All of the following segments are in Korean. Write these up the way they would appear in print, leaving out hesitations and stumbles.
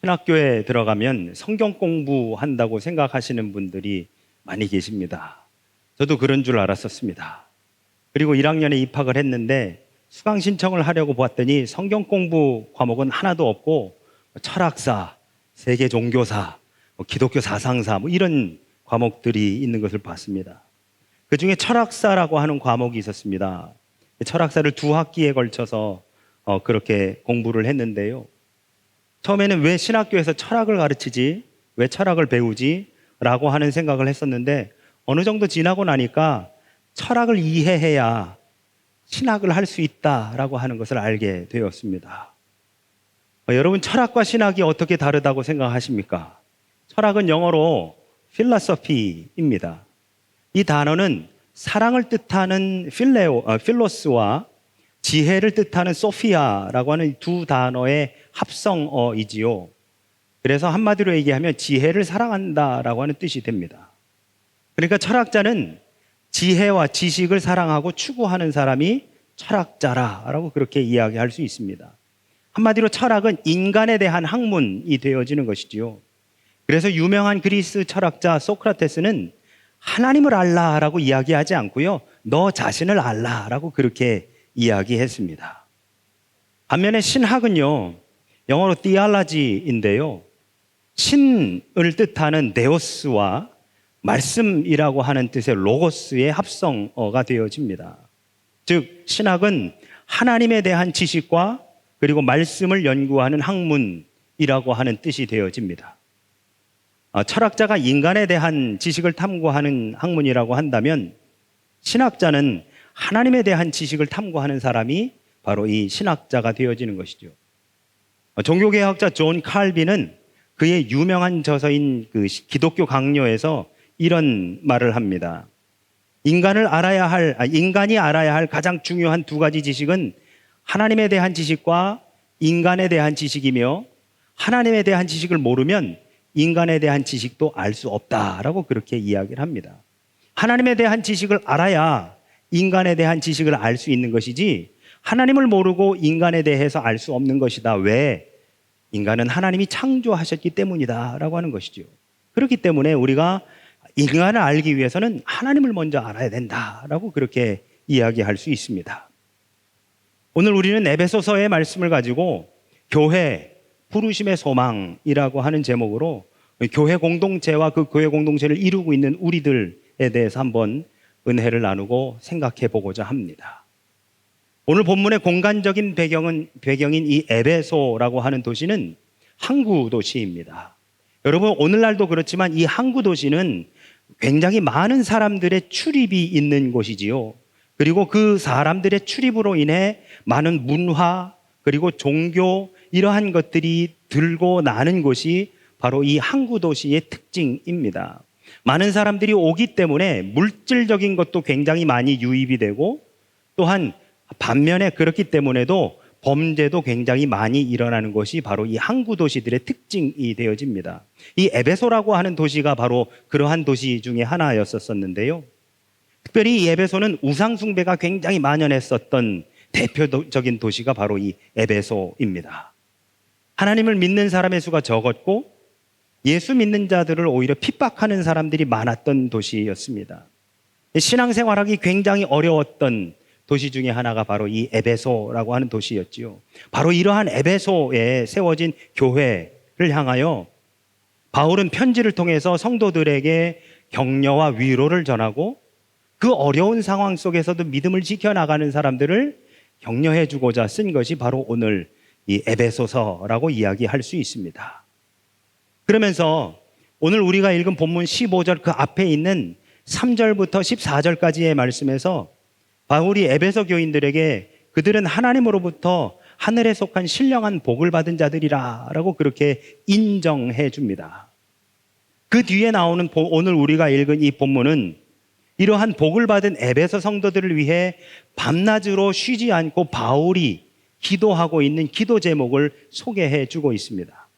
신학교에 들어가면 성경 공부한다고 생각하시는 분들이 많이 계십니다. 저도 그런 줄 알았었습니다. 그리고 1학년에 입학을 했는데 수강 신청을 하려고 보았더니 성경 공부 과목은 하나도 없고 철학사, 세계 종교사, 기독교 사상사 이런 과목들이 있는 것을 봤습니다. 그 중에 철학사라고 하는 과목이 있었습니다. 철학사를 2학기에 걸쳐서 그렇게 공부를 했는데요. 처음에는 왜 신학교에서 철학을 가르치지? 왜 철학을 배우지? 라고 하는 생각을 했었는데 어느 정도 지나고 나니까 철학을 이해해야 신학을 할 수 있다라고 하는 것을 알게 되었습니다. 여러분, 철학과 신학이 어떻게 다르다고 생각하십니까? 철학은 영어로 philosophy입니다. 이 단어는 사랑을 뜻하는 필로스와 지혜를 뜻하는 소피아라고 하는 두 단어의 합성어이지요. 그래서 한마디로 얘기하면 지혜를 사랑한다라고 하는 뜻이 됩니다. 그러니까 철학자는 지혜와 지식을 사랑하고 추구하는 사람이 철학자라고 그렇게 이야기할 수 있습니다. 한마디로 철학은 인간에 대한 학문이 되어지는 것이지요. 그래서 유명한 그리스 철학자 소크라테스는 하나님을 알라라고 이야기하지 않고요, 너 자신을 알라라고 그렇게 이야기했습니다. 반면에 신학은요, 영어로 theology인데요, 신을 뜻하는 네오스와 말씀이라고 하는 뜻의 로고스의 합성어가 되어집니다. 즉 신학은 하나님에 대한 지식과 그리고 말씀을 연구하는 학문이라고 하는 뜻이 되어집니다. 철학자가 인간에 대한 지식을 탐구하는 학문이라고 한다면 신학자는 하나님에 대한 지식을 탐구하는 사람이 바로 이 신학자가 되어지는 것이죠. 종교개혁자 존 칼빈은 그의 유명한 저서인 그 기독교 강요에서 이런 말을 합니다. 인간이 알아야 할 가장 중요한 2가지 지식은 하나님에 대한 지식과 인간에 대한 지식이며, 하나님에 대한 지식을 모르면 인간에 대한 지식도 알 수 없다라고 그렇게 이야기를 합니다. 하나님에 대한 지식을 알아야 인간에 대한 지식을 알 수 있는 것이지, 하나님을 모르고 인간에 대해서 알 수 없는 것이다. 왜? 인간은 하나님이 창조하셨기 때문이다 라고 하는 것이죠. 그렇기 때문에 우리가 인간을 알기 위해서는 하나님을 먼저 알아야 된다라고 그렇게 이야기할 수 있습니다. 오늘 우리는 에베소서의 말씀을 가지고 교회, 부르심의 소망이라고 하는 제목으로 교회 공동체와 그 교회 공동체를 이루고 있는 우리들에 대해서 한번 은혜를 나누고 생각해 보고자 합니다. 오늘 본문의 공간적인 배경인 이 에베소라고 하는 도시는 항구 도시입니다. 여러분, 오늘날도 그렇지만 이 항구 도시는 굉장히 많은 사람들의 출입이 있는 곳이지요. 그리고 그 사람들의 출입으로 인해 많은 문화 그리고 종교 이러한 것들이 들고 나는 곳이 바로 이 항구 도시의 특징입니다. 많은 사람들이 오기 때문에 물질적인 것도 굉장히 많이 유입이 되고, 또한 반면에 그렇기 때문에도 범죄도 굉장히 많이 일어나는 것이 바로 이 항구 도시들의 특징이 되어집니다. 이 에베소라고 하는 도시가 바로 그러한 도시 중에 하나였었는데요. 특별히 이 에베소는 우상 숭배가 굉장히 만연했었던 대표적인 도시가 바로 이 에베소입니다. 하나님을 믿는 사람의 수가 적었고 예수 믿는 자들을 오히려 핍박하는 사람들이 많았던 도시였습니다. 신앙생활하기 굉장히 어려웠던 도시 중에 하나가 바로 이 에베소라고 하는 도시였지요. 바로 이러한 에베소에 세워진 교회를 향하여 바울은 편지를 통해서 성도들에게 격려와 위로를 전하고, 그 어려운 상황 속에서도 믿음을 지켜나가는 사람들을 격려해 주고자 쓴 것이 바로 오늘 이 에베소서라고 이야기할 수 있습니다. 그러면서 오늘 우리가 읽은 본문 15절 그 앞에 있는 3절부터 14절까지의 말씀에서 바울이 에베소 교인들에게 그들은 하나님으로부터 하늘에 속한 신령한 복을 받은 자들이라 라고 그렇게 인정해 줍니다. 그 뒤에 나오는 오늘 우리가 읽은 이 본문은 이러한 복을 받은 에베소 성도들을 위해 밤낮으로 쉬지 않고 바울이 기도하고 있는 기도 제목을 소개해 주고 있습니다.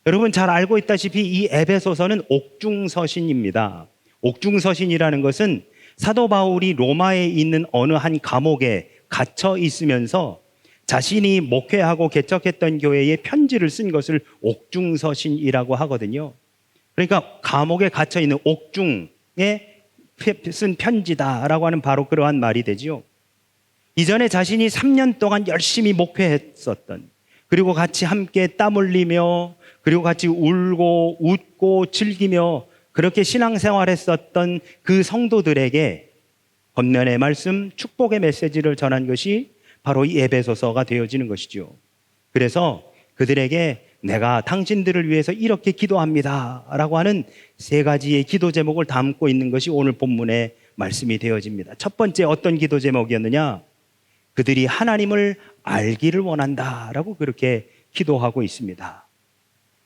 여러분 잘 알고 있다시피 이 에베소서는 옥중서신입니다. 옥중서신이라는 것은 사도 바울이 로마에 있는 어느 한 감옥에 갇혀 있으면서 자신이 목회하고 개척했던 교회에 편지를 쓴 것을 옥중서신이라고 하거든요. 그러니까 감옥에 갇혀 있는 옥중에 쓴 편지다라고 하는 바로 그러한 말이 되지요. 이전에 자신이 3년 동안 열심히 목회했었던, 그리고 같이 함께 땀 흘리며, 그리고 같이 울고 웃고 즐기며 그렇게 신앙생활했었던 그 성도들에게 권면의 말씀, 축복의 메시지를 전한 것이 바로 이 에베소서가 되어지는 것이죠. 그래서 그들에게 내가 당신들을 위해서 이렇게 기도합니다 라고 하는 세 가지의 기도 제목을 담고 있는 것이 오늘 본문의 말씀이 되어집니다. 첫 번째 어떤 기도 제목이었느냐? 그들이 하나님을 알기를 원한다 라고 그렇게 기도하고 있습니다.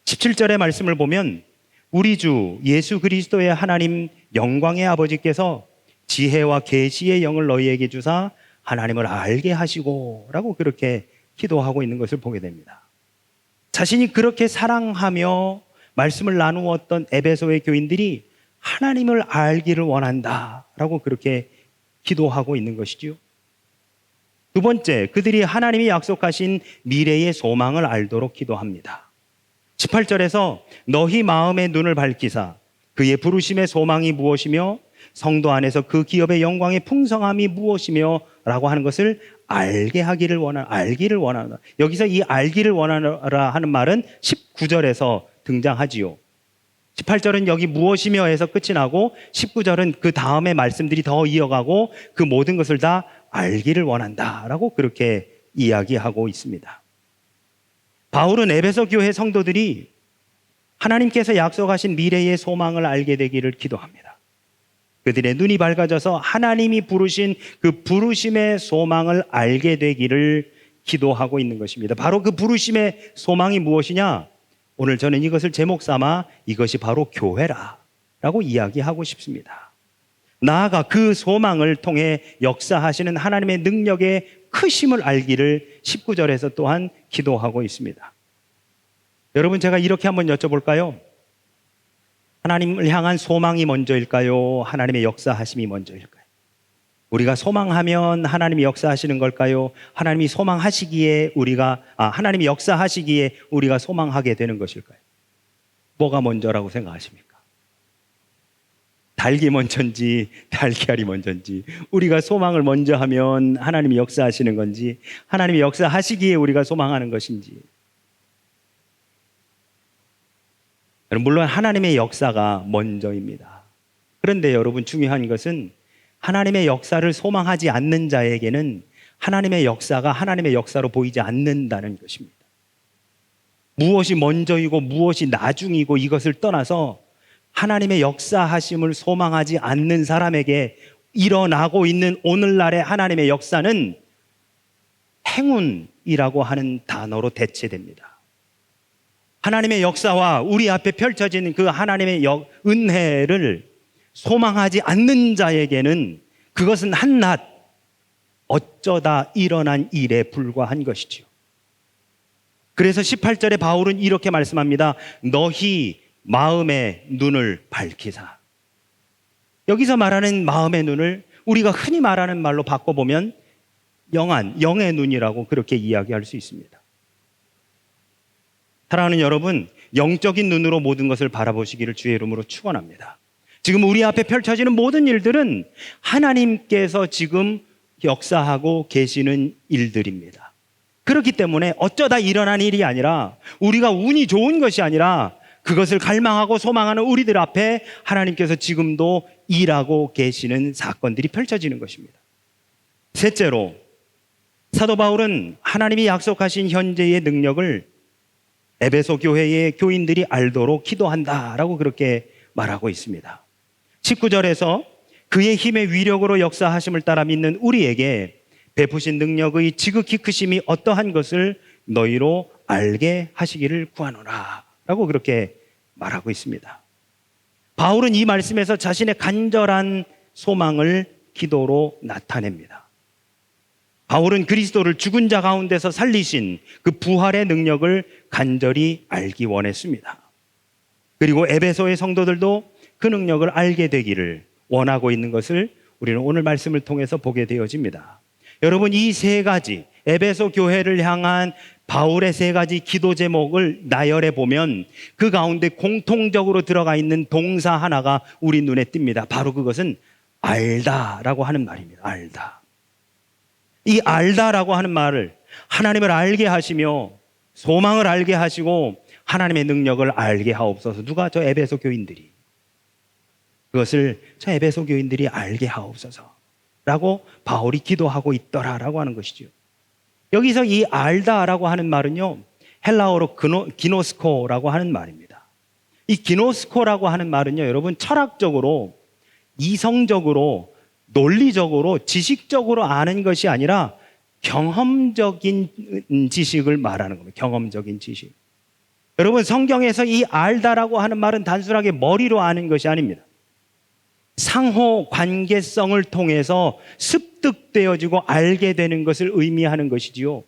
17절의 말씀을 보면 우리 주 예수 그리스도의 하나님 영광의 아버지께서 지혜와 계시의 영을 너희에게 주사 하나님을 알게 하시고 라고 그렇게 기도하고 있는 것을 보게 됩니다. 자신이 그렇게 사랑하며 말씀을 나누었던 에베소의 교인들이 하나님을 알기를 원한다 라고 그렇게 기도하고 있는 것이지요. 두 번째, 그들이 하나님이 약속하신 미래의 소망을 알도록 기도합니다. 18절에서 너희 마음의 눈을 밝히사 그의 부르심의 소망이 무엇이며 성도 안에서 그 기업의 영광의 풍성함이 무엇이며 라고 하는 것을 알기를 원하노라. 여기서 이 알기를 원하노라 하는 말은 19절에서 등장하지요. 18절은 여기 무엇이며 해서 끝이 나고 19절은 그 다음에 말씀들이 더 이어가고 그 모든 것을 다 알기를 원한다라고 그렇게 이야기하고 있습니다. 바울은 에베소 교회 성도들이 하나님께서 약속하신 미래의 소망을 알게 되기를 기도합니다. 그들의 눈이 밝아져서 하나님이 부르신 그 부르심의 소망을 알게 되기를 기도하고 있는 것입니다. 바로 그 부르심의 소망이 무엇이냐? 오늘 저는 이것을 제목 삼아 이것이 바로 교회라고 이야기하고 싶습니다. 나아가 그 소망을 통해 역사하시는 하나님의 능력의 크심을 알기를 19절에서 또한 기도하고 있습니다. 여러분, 제가 이렇게 한번 여쭤볼까요? 하나님을 향한 소망이 먼저일까요? 하나님의 역사하심이 먼저일까요? 우리가 소망하면 하나님이 역사하시는 걸까요? 하나님이 하나님이 역사하시기에 우리가 소망하게 되는 것일까요? 뭐가 먼저라고 생각하십니까? 닭이 먼저인지 달걀이 먼저인지, 우리가 소망을 먼저 하면 하나님이 역사하시는 건지, 하나님이 역사하시기에 우리가 소망하는 것인지. 물론 하나님의 역사가 먼저입니다. 그런데 여러분, 중요한 것은 하나님의 역사를 소망하지 않는 자에게는 하나님의 역사가 하나님의 역사로 보이지 않는다는 것입니다. 무엇이 먼저이고 무엇이 나중이고 이것을 떠나서 하나님의 역사하심을 소망하지 않는 사람에게 일어나고 있는 오늘날의 하나님의 역사는 행운이라고 하는 단어로 대체됩니다. 하나님의 역사와 우리 앞에 펼쳐지는 그 하나님의 은혜를 소망하지 않는 자에게는 그것은 한낱 어쩌다 일어난 일에 불과한 것이지요. 그래서 18절에 바울은 이렇게 말씀합니다. 너희 마음의 눈을 밝히사. 여기서 말하는 마음의 눈을 우리가 흔히 말하는 말로 바꿔보면 영의 눈이라고 그렇게 이야기할 수 있습니다. 사랑하는 여러분, 영적인 눈으로 모든 것을 바라보시기를 주의 이름으로 축원합니다. 지금 우리 앞에 펼쳐지는 모든 일들은 하나님께서 지금 역사하고 계시는 일들입니다. 그렇기 때문에 어쩌다 일어난 일이 아니라, 우리가 운이 좋은 것이 아니라, 그것을 갈망하고 소망하는 우리들 앞에 하나님께서 지금도 일하고 계시는 사건들이 펼쳐지는 것입니다. 셋째로, 사도 바울은 하나님이 약속하신 현재의 능력을 에베소 교회의 교인들이 알도록 기도한다라고 그렇게 말하고 있습니다. 19절에서 그의 힘의 위력으로 역사하심을 따라 믿는 우리에게 베푸신 능력의 지극히 크심이 어떠한 것을 너희로 알게 하시기를 구하노라 라고 그렇게 말하고 있습니다. 바울은 이 말씀에서 자신의 간절한 소망을 기도로 나타냅니다. 바울은 그리스도를 죽은 자 가운데서 살리신 그 부활의 능력을 간절히 알기 원했습니다. 그리고 에베소의 성도들도 그 능력을 알게 되기를 원하고 있는 것을 우리는 오늘 말씀을 통해서 보게 되어집니다. 여러분, 이 세 가지 에베소 교회를 향한 바울의 세 가지 기도 제목을 나열해 보면 그 가운데 공통적으로 들어가 있는 동사 하나가 우리 눈에 띕니다. 바로 그것은 알다라고 하는 말입니다. 알다. 이 알다라고 하는 말을 하나님을 알게 하시며 소망을 알게 하시고 하나님의 능력을 알게 하옵소서. 누가? 저 에베소 교인들이. 그것을 저 에베소 교인들이 알게 하옵소서 라고 바울이 기도하고 있더라라고 하는 것이죠. 여기서 이 알다라고 하는 말은요, 헬라어로 기노스코라고 하는 말입니다. 이 기노스코라고 하는 말은요, 여러분, 철학적으로, 이성적으로, 논리적으로, 지식적으로 아는 것이 아니라 경험적인 지식을 말하는 겁니다. 경험적인 지식. 여러분, 성경에서 이 알다라고 하는 말은 단순하게 머리로 아는 것이 아닙니다. 상호 관계성을 통해서 습득되어지고 알게 되는 것을 의미하는 것이지요.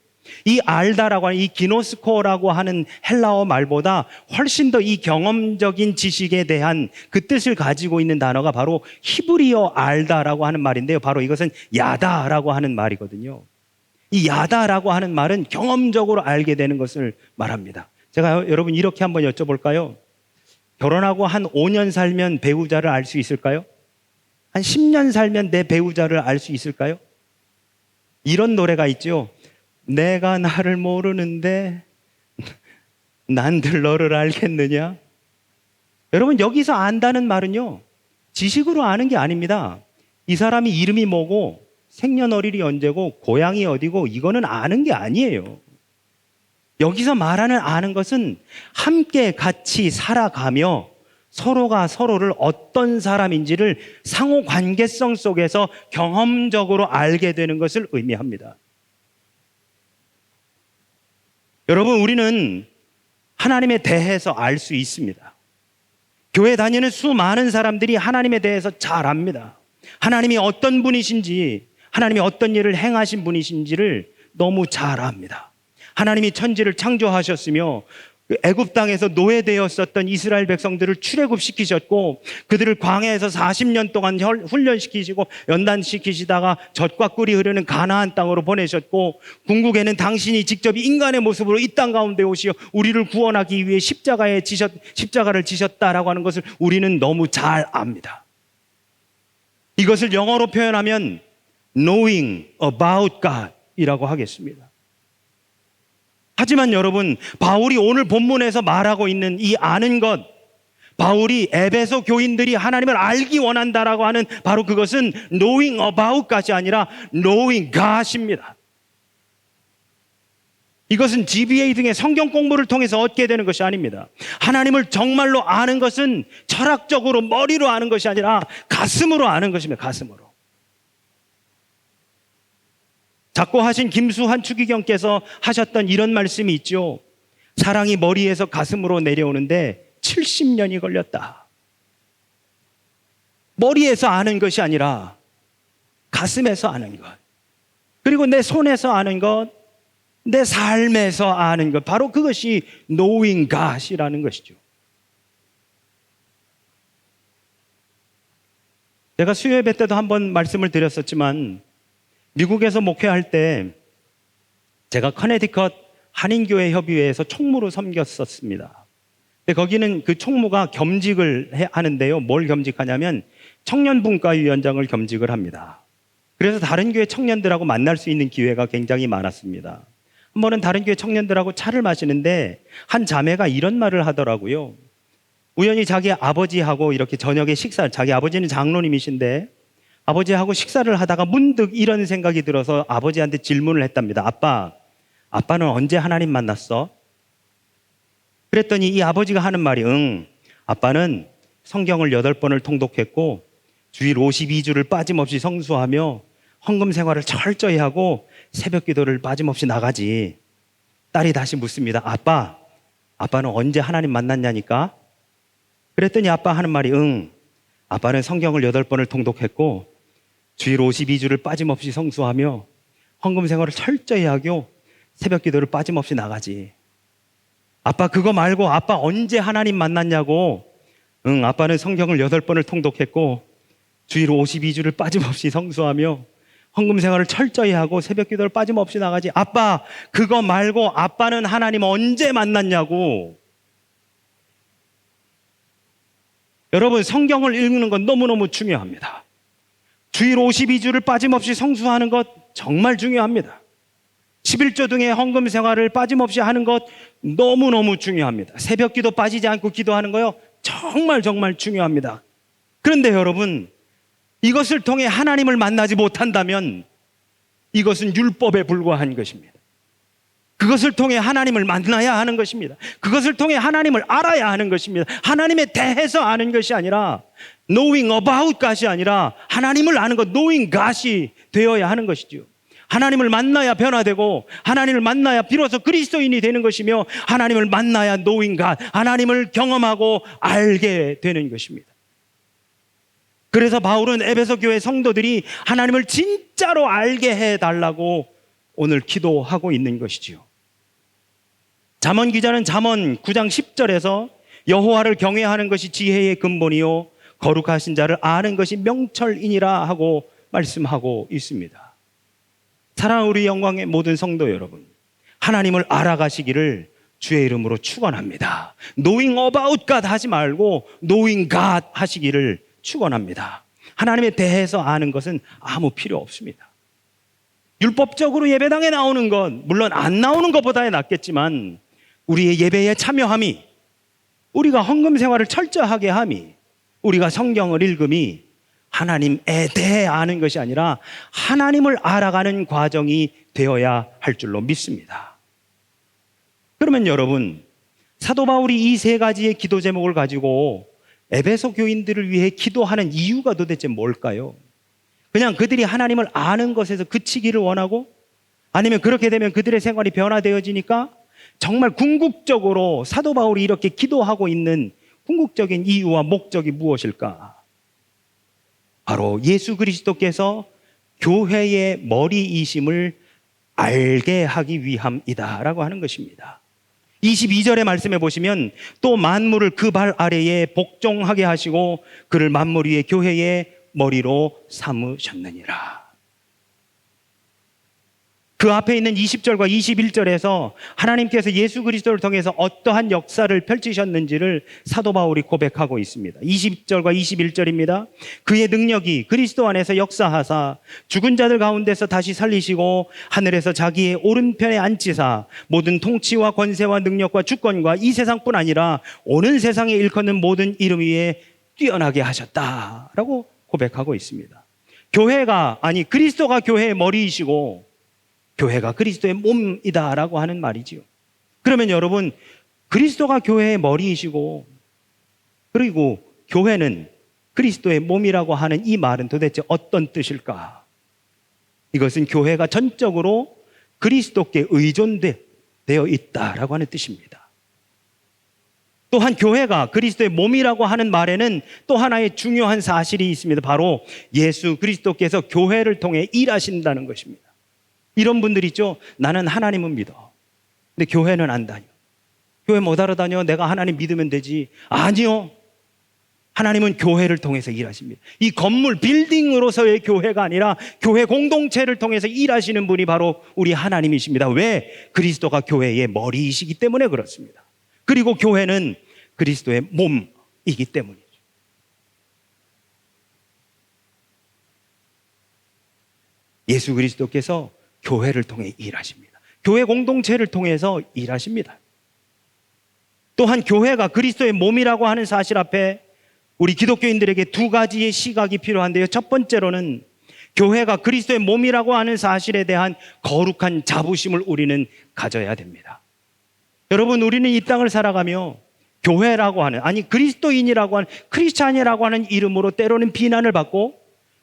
이 알다라고 하는 이 기노스코라고 하는 헬라어 말보다 훨씬 더 이 경험적인 지식에 대한 그 뜻을 가지고 있는 단어가 바로 히브리어 알다라고 하는 말인데요. 바로 이것은 야다라고 하는 말이거든요. 이 야다라고 하는 말은 경험적으로 알게 되는 것을 말합니다. 제가 여러분 이렇게 한번 여쭤볼까요? 결혼하고 한 5년 살면 배우자를 알 수 있을까요? 한 10년 살면 내 배우자를 알 수 있을까요? 이런 노래가 있죠. 내가 나를 모르는데 난들 너를 알겠느냐? 여러분, 여기서 안다는 말은요, 지식으로 아는 게 아닙니다. 이 사람이 이름이 뭐고 생년월일이 언제고 고향이 어디고 이거는 아는 게 아니에요. 여기서 말하는 아는 것은 함께 같이 살아가며 서로가 서로를 어떤 사람인지를 상호 관계성 속에서 경험적으로 알게 되는 것을 의미합니다. 여러분, 우리는 하나님에 대해서 알 수 있습니다. 교회 다니는 수많은 사람들이 하나님에 대해서 잘 압니다. 하나님이 어떤 분이신지, 하나님이 어떤 일을 행하신 분이신지를 너무 잘 압니다. 하나님이 천지를 창조하셨으며 애굽 땅에서 노예되었었던 이스라엘 백성들을 출애굽시키셨고 그들을 광야에서 40년 동안 훈련시키시고 연단시키시다가 젖과 꿀이 흐르는 가나안 땅으로 보내셨고 궁극에는 당신이 직접 인간의 모습으로 이 땅 가운데 오시어 우리를 구원하기 위해 십자가를 지셨다라고 하는 것을 우리는 너무 잘 압니다. 이것을 영어로 표현하면 knowing about God 이라고 하겠습니다. 하지만 여러분, 바울이 오늘 본문에서 말하고 있는 이 아는 것, 바울이 에베소 교인들이 하나님을 알기 원한다라고 하는 바로 그것은 knowing about God이 아니라 knowing God입니다. 이것은 GBA 등의 성경 공부를 통해서 얻게 되는 것이 아닙니다. 하나님을 정말로 아는 것은 철학적으로 머리로 아는 것이 아니라 가슴으로 아는 것입니다. 가슴으로. 작고하신 김수환 추기경께서 하셨던 이런 말씀이 있죠. 사랑이 머리에서 가슴으로 내려오는데 70년이 걸렸다. 머리에서 아는 것이 아니라 가슴에서 아는 것, 그리고 내 손에서 아는 것, 내 삶에서 아는 것, 바로 그것이 knowing God이라는 것이죠. 제가 수요예배 때도 한번 말씀을 드렸었지만 미국에서 목회할 때 제가 커네티컷 한인교회 협의회에서 총무로 섬겼었습니다. 근데 거기는 그 총무가 겸직을 하는데요. 뭘 겸직하냐면 청년분과위원장을 겸직을 합니다. 그래서 다른 교회 청년들하고 만날 수 있는 기회가 굉장히 많았습니다. 한 번은 다른 교회 청년들하고 차를 마시는데 한 자매가 이런 말을 하더라고요. 우연히 자기 아버지하고 이렇게 저녁에 자기 아버지는 장로님이신데 아버지하고 식사를 하다가 문득 이런 생각이 들어서 아버지한테 질문을 했답니다. 아빠는 언제 하나님 만났어? 그랬더니 이 아버지가 하는 말이 아빠는 성경을 8번을 통독했고 주일 52주를 빠짐없이 성수하며 헌금 생활을 철저히 하고 새벽 기도를 빠짐없이 나가지. 딸이 다시 묻습니다. 아빠는 언제 하나님 만났냐니까? 그랬더니 아빠 하는 말이 아빠는 성경을 8번을 통독했고 주일 52주를 빠짐없이 성수하며 헌금 생활을 철저히 하고 새벽 기도를 빠짐없이 나가지. 아빠 그거 말고 아빠 언제 하나님 만났냐고. 아빠는 성경을 8번을 통독했고 주일 52주를 빠짐없이 성수하며 헌금 생활을 철저히 하고 새벽 기도를 빠짐없이 나가지. 아빠, 그거 말고 아빠는 하나님 언제 만났냐고. 여러분, 성경을 읽는 건 너무너무 중요합니다. 주일 52주를 빠짐없이 성수하는 것 정말 중요합니다. 11조 등의 헌금 생활을 빠짐없이 하는 것 너무너무 중요합니다. 새벽 기도 빠지지 않고 기도하는 거요, 정말 정말 중요합니다. 그런데 여러분, 이것을 통해 하나님을 만나지 못한다면 이것은 율법에 불과한 것입니다. 그것을 통해 하나님을 만나야 하는 것입니다. 그것을 통해 하나님을 알아야 하는 것입니다. 하나님에 대해서 아는 것이 아니라, knowing about God이 아니라 하나님을 아는 것, knowing God이 되어야 하는 것이죠. 하나님을 만나야 변화되고, 하나님을 만나야 비로소 그리스도인이 되는 것이며, 하나님을 만나야 knowing God, 하나님을 경험하고 알게 되는 것입니다. 그래서 바울은 에베소 교회 성도들이 하나님을 진짜로 알게 해달라고 오늘 기도하고 있는 것이지요. 잠언 기자는 잠언 9장 10절에서 여호와를 경외하는 것이 지혜의 근본이요 거룩하신 자를 아는 것이 명철이니라 하고 말씀하고 있습니다. 사랑하는 우리 영광의 모든 성도 여러분, 하나님을 알아가시기를 주의 이름으로 축원합니다. knowing about God 하지 말고 knowing God 하시기를 축원합니다. 하나님에 대해서 아는 것은 아무 필요 없습니다. 율법적으로 예배당에 나오는 것, 물론 안 나오는 것보다 낫겠지만 우리의 예배에 참여함이, 우리가 헌금 생활을 철저하게 함이, 우리가 성경을 읽음이 하나님에 대해 아는 것이 아니라 하나님을 알아가는 과정이 되어야 할 줄로 믿습니다. 그러면 여러분, 사도 바울이 이 세 가지의 기도 제목을 가지고 에베소 교인들을 위해 기도하는 이유가 도대체 뭘까요? 그냥 그들이 하나님을 아는 것에서 그치기를 원하고, 아니면 그렇게 되면 그들의 생활이 변화되어지니까, 정말 궁극적으로 사도 바울이 이렇게 기도하고 있는 궁극적인 이유와 목적이 무엇일까? 바로 예수 그리스도께서 교회의 머리이심을 알게 하기 위함이다라고 하는 것입니다. 22절의 말씀에 보시면, 또 만물을 그 발 아래에 복종하게 하시고 그를 만물 위에 교회의 머리로 삼으셨느니라. 그 앞에 있는 20절과 21절에서 하나님께서 예수 그리스도를 통해서 어떠한 역사를 펼치셨는지를 사도 바울이 고백하고 있습니다. 20절과 21절입니다. 그의 능력이 그리스도 안에서 역사하사 죽은 자들 가운데서 다시 살리시고 하늘에서 자기의 오른편에 앉히사 모든 통치와 권세와 능력과 주권과 이 세상뿐 아니라 오는 세상에 일컫는 모든 이름 위에 뛰어나게 하셨다라고 고백하고 있습니다. 그리스도가 교회의 머리이시고 교회가 그리스도의 몸이다라고 하는 말이지요. 그러면 여러분, 그리스도가 교회의 머리이시고 그리고 교회는 그리스도의 몸이라고 하는 이 말은 도대체 어떤 뜻일까? 이것은 교회가 전적으로 그리스도께 의존되어 있다라고 하는 뜻입니다. 또한 교회가 그리스도의 몸이라고 하는 말에는 또 하나의 중요한 사실이 있습니다. 바로 예수 그리스도께서 교회를 통해 일하신다는 것입니다. 이런 분들 있죠. 나는 하나님은 믿어. 근데 교회는 안 다녀. 교회 못 알아다녀. 내가 하나님 믿으면 되지. 아니요. 하나님은 교회를 통해서 일하십니다. 이 건물, 빌딩으로서의 교회가 아니라 교회 공동체를 통해서 일하시는 분이 바로 우리 하나님이십니다. 왜? 그리스도가 교회의 머리이시기 때문에 그렇습니다. 그리고 교회는 그리스도의 몸이기 때문이죠. 예수 그리스도께서 교회를 통해 일하십니다. 교회 공동체를 통해서 일하십니다. 또한 교회가 그리스도의 몸이라고 하는 사실 앞에 우리 기독교인들에게 두 가지의 시각이 필요한데요. 첫 번째로는 교회가 그리스도의 몸이라고 하는 사실에 대한 거룩한 자부심을 우리는 가져야 됩니다. 여러분, 우리는 이 땅을 살아가며 교회라고 하는, 아니 그리스도인이라고 하는, 크리스찬이라고 하는 이름으로 때로는 비난을 받고,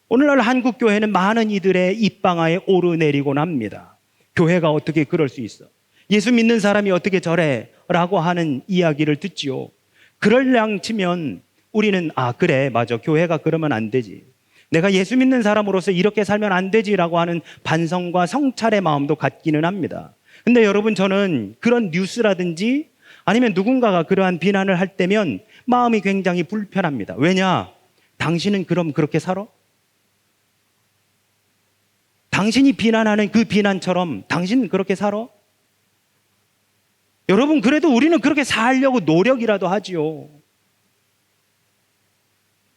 오늘날 한국 교회는 많은 이들의 입방아에 오르내리곤 합니다. 교회가 어떻게 그럴 수 있어? 예수 믿는 사람이 어떻게 저래? 라고 하는 이야기를 듣지요. 그럴량 치면 우리는 그래, 맞아, 교회가 그러면 안 되지, 내가 예수 믿는 사람으로서 이렇게 살면 안 되지라고 하는 반성과 성찰의 마음도 갖기는 합니다. 근데 여러분, 저는 그런 뉴스라든지 아니면 누군가가 그러한 비난을 할 때면 마음이 굉장히 불편합니다. 왜냐? 당신은 그럼 그렇게 살아? 당신이 비난하는 그 비난처럼 당신 그렇게 살아? 여러분, 그래도 우리는 그렇게 살려고 노력이라도 하지요.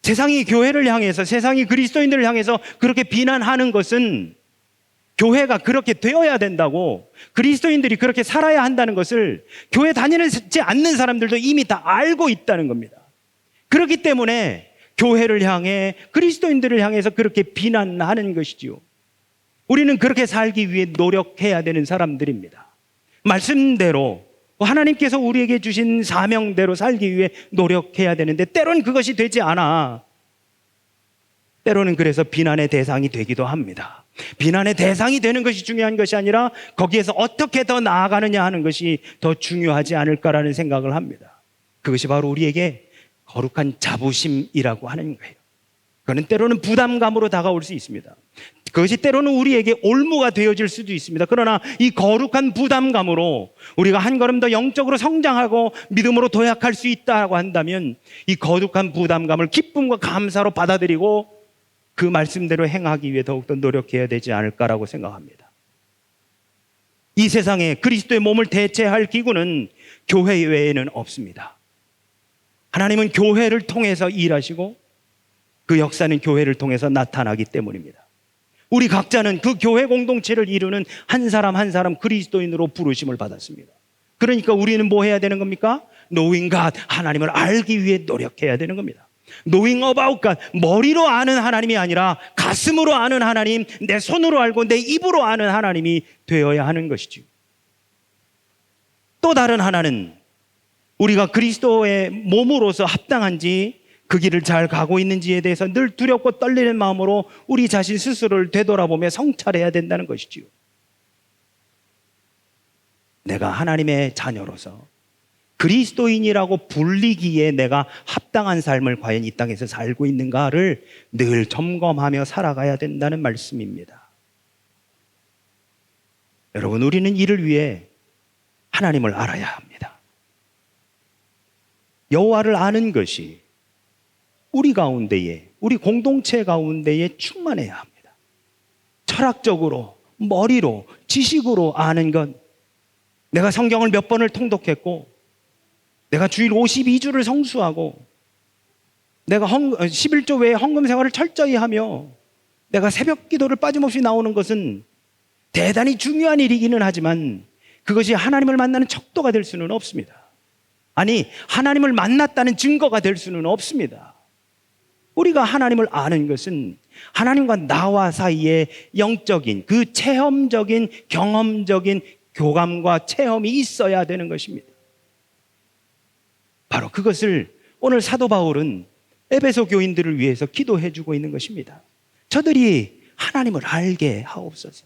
세상이 교회를 향해서, 세상이 그리스도인들을 향해서 그렇게 비난하는 것은 교회가 그렇게 되어야 된다고, 그리스도인들이 그렇게 살아야 한다는 것을 교회 다니지 않는 사람들도 이미 다 알고 있다는 겁니다. 그렇기 때문에 교회를 향해, 그리스도인들을 향해서 그렇게 비난하는 것이지요. 우리는 그렇게 살기 위해 노력해야 되는 사람들입니다. 말씀대로 하나님께서 우리에게 주신 사명대로 살기 위해 노력해야 되는데, 때로는 그것이 되지 않아. 때로는 그래서 비난의 대상이 되기도 합니다. 비난의 대상이 되는 것이 중요한 것이 아니라 거기에서 어떻게 더 나아가느냐 하는 것이 더 중요하지 않을까라는 생각을 합니다. 그것이 바로 우리에게 거룩한 자부심이라고 하는 거예요. 그는 때로는 부담감으로 다가올 수 있습니다. 그것이 때로는 우리에게 올무가 되어질 수도 있습니다. 그러나 이 거룩한 부담감으로 우리가 한 걸음 더 영적으로 성장하고 믿음으로 도약할 수 있다고 한다면, 이 거룩한 부담감을 기쁨과 감사로 받아들이고 그 말씀대로 행하기 위해 더욱더 노력해야 되지 않을까라고 생각합니다. 이 세상에 그리스도의 몸을 대체할 기구는 교회 외에는 없습니다. 하나님은 교회를 통해서 일하시고 그 역사는 교회를 통해서 나타나기 때문입니다. 우리 각자는 그 교회 공동체를 이루는 한 사람 한 사람 그리스도인으로 부르심을 받았습니다. 그러니까 우리는 뭐 해야 되는 겁니까? Knowing God, 하나님을 알기 위해 노력해야 되는 겁니다. Knowing about God, 머리로 아는 하나님이 아니라 가슴으로 아는 하나님, 내 손으로 알고 내 입으로 아는 하나님이 되어야 하는 것이죠. 또 다른 하나는 우리가 그리스도의 몸으로서 합당한지, 그 길을 잘 가고 있는지에 대해서 늘 두렵고 떨리는 마음으로 우리 자신 스스로를 되돌아보며 성찰해야 된다는 것이지요. 내가 하나님의 자녀로서 그리스도인이라고 불리기에 내가 합당한 삶을 과연 이 땅에서 살고 있는가를 늘 점검하며 살아가야 된다는 말씀입니다. 여러분, 우리는 이를 위해 하나님을 알아야 합니다. 여호와를 아는 것이 우리 가운데에, 우리 공동체 가운데에 충만해야 합니다. 철학적으로, 머리로, 지식으로 아는 것, 내가 성경을 몇 번을 통독했고, 내가 주일 52주를 성수하고, 내가 11조 외에 헌금 생활을 철저히 하며, 내가 새벽 기도를 빠짐없이 나오는 것은 대단히 중요한 일이기는 하지만 그것이 하나님을 만나는 척도가 될 수는 없습니다. 아니, 하나님을 만났다는 증거가 될 수는 없습니다. 우리가 하나님을 아는 것은 하나님과 나와 사이에 영적인, 그 체험적인, 경험적인 교감과 체험이 있어야 되는 것입니다. 바로 그것을 오늘 사도 바울은 에베소 교인들을 위해서 기도해 주고 있는 것입니다. 저들이 하나님을 알게 하옵소서.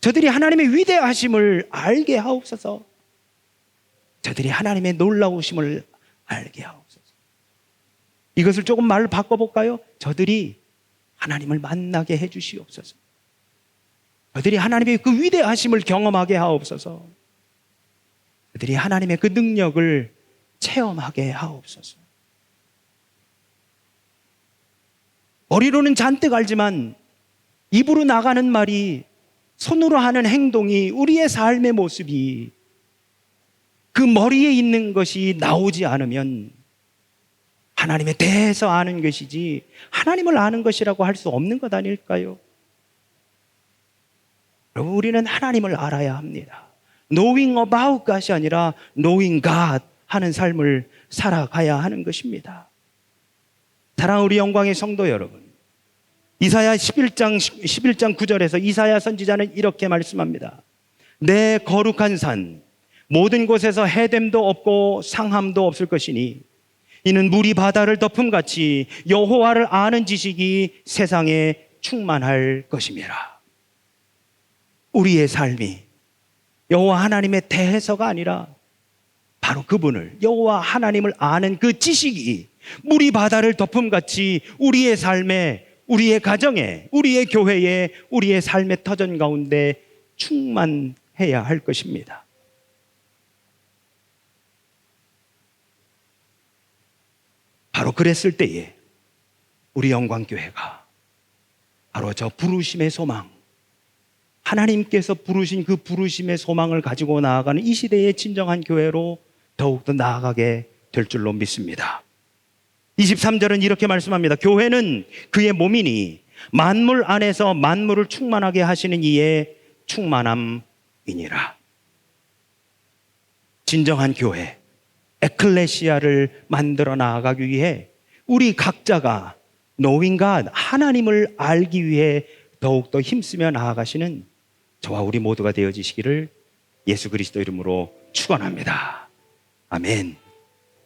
저들이 하나님의 위대하심을 알게 하옵소서. 저들이 하나님의 놀라우심을 알게 하옵소서. 이것을 조금 말을 바꿔볼까요? 저들이 하나님을 만나게 해주시옵소서. 저들이 하나님의 그 위대하심을 경험하게 하옵소서. 저들이 하나님의 그 능력을 체험하게 하옵소서. 머리로는 잔뜩 알지만 입으로 나가는 말이, 손으로 하는 행동이, 우리의 삶의 모습이 그 머리에 있는 것이 나오지 않으면 하나님에 대해서 아는 것이지 하나님을 아는 것이라고 할 수 없는 것 아닐까요? 여러분, 우리는 하나님을 알아야 합니다. Knowing about God이 아니라 Knowing God 하는 삶을 살아가야 하는 것입니다. 사랑하는 우리 영광의 성도 여러분, 이사야 11장 9절에서 이사야 선지자는 이렇게 말씀합니다. 내 거룩한 산, 모든 곳에서 해됨도 없고 상함도 없을 것이니 이는 물이 바다를 덮음같이 여호와를 아는 지식이 세상에 충만할 것임이라. 우리의 삶이 여호와 하나님에 대해서가 아니라 바로 그분을, 여호와 하나님을 아는 그 지식이 물이 바다를 덮음같이 우리의 삶에, 우리의 가정에, 우리의 교회에, 우리의 삶의 터전 가운데 충만해야 할 것입니다. 바로 그랬을 때에 우리 영광교회가 바로 저 부르심의 소망, 하나님께서 부르신 그 부르심의 소망을 가지고 나아가는 이 시대의 진정한 교회로 더욱더 나아가게 될 줄로 믿습니다. 23절은 이렇게 말씀합니다. 교회는 그의 몸이니 만물 안에서 만물을 충만하게 하시는 이의 충만함이니라. 진정한 교회, 에클레시아를 만들어 나아가기 위해 우리 각자가 노인과 하나님을 알기 위해 더욱더 힘쓰며 나아가시는 저와 우리 모두가 되어지시기를 예수 그리스도 이름으로 축원합니다. 아멘.